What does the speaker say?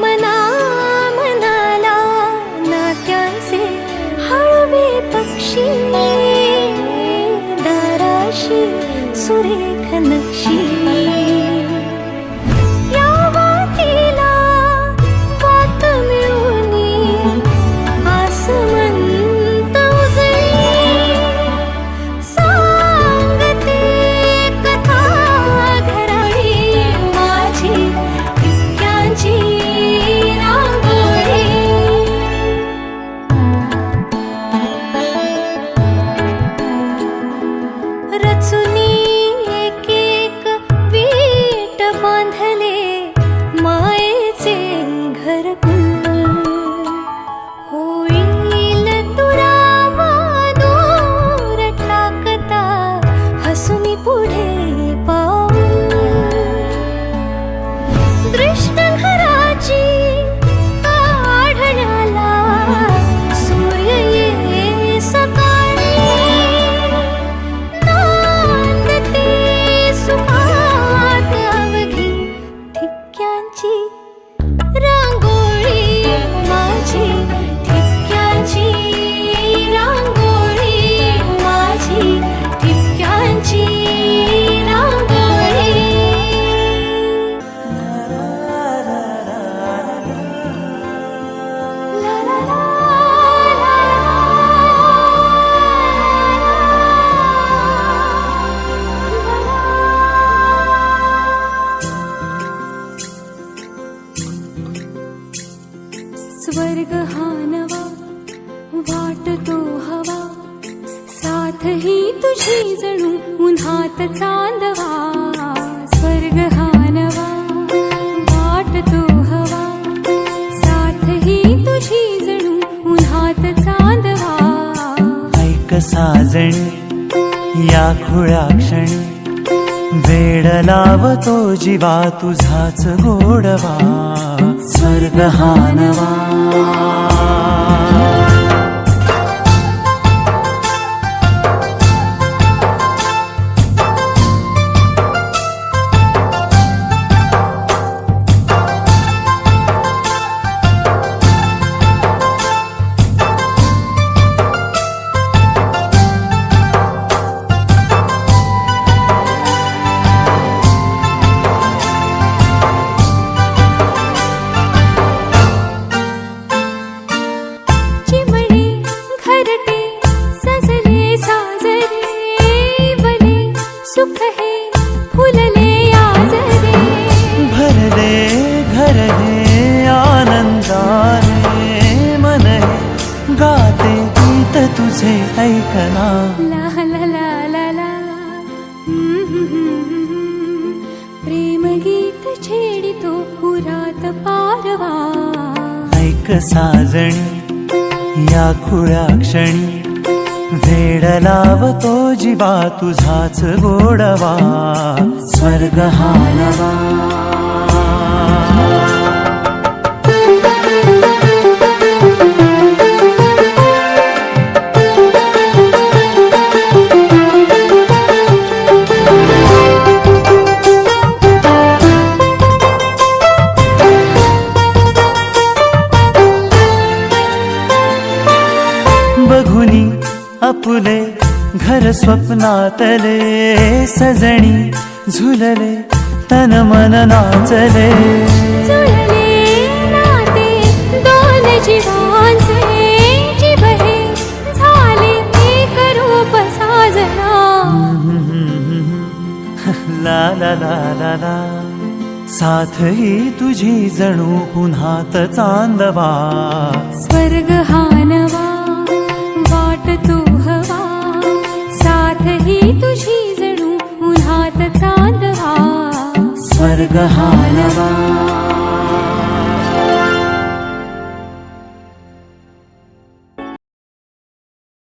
मना मनाला नात्यांचे हळवे पक्षी, दाराशी सुरेख नक्षी, या वातीला वात मिळूनी आसमंत उजळी, सांगते कथा घराळी माझी टिपक्यांची रांगोळी. रचुनी एक एक वीट बांधले मायेचे घरकुल, होईल दुरावा दूर टाकता हसुनी पुढे पाऊल. दृष्ट घराची काढण्याला सूर्य ये सकाळी, नांदते सुखात अवघी ठिपक्यांची रांगोळी माझी, ठिपक्यांची रांगोळी माझी, ठिपक्यांची रांगोळी. ला ला ला स्वर्ग हा नवा वाटतो हवा, साथ ही तुझी जणू उन्हात चांदवा. स्वर्ग हा नवा वाटतो हवा, साथ ही तुझी जणू उन्हात चांदवा. ऐक साजणी या खुळ्या क्षणी, वेड लावतो जीवा तुझाच गोडवा. स्वर्ग हा नवा. सुख है फुलले आजरे, भरले घर हे आनंदाने, मन हे गाते गीत तुझे ऐकना. ला ला ला ला ला. प्रेम गीत छेडितो पुरात पारवा. ऐक साजणी या खुळ्या क्षणी, वेड लावतो जीवा तुझाच गोडवा. स्वर्ग हा नवा. बघुनी आपुले घर स्वप्नातले, सजणी झुलले तन मन नाचले. जुळले नाते दोन जीवांचे, जीव हे झाले एक रूप साजना. ला ला ला ला ला. साथ ही तुझी जणू पुन्हात चांदवा. स्वर्ग हा नवा वाटतो हवा, साथ ही तुझी जणू उन्हात चांदवा. स्वर्ग हा नवा.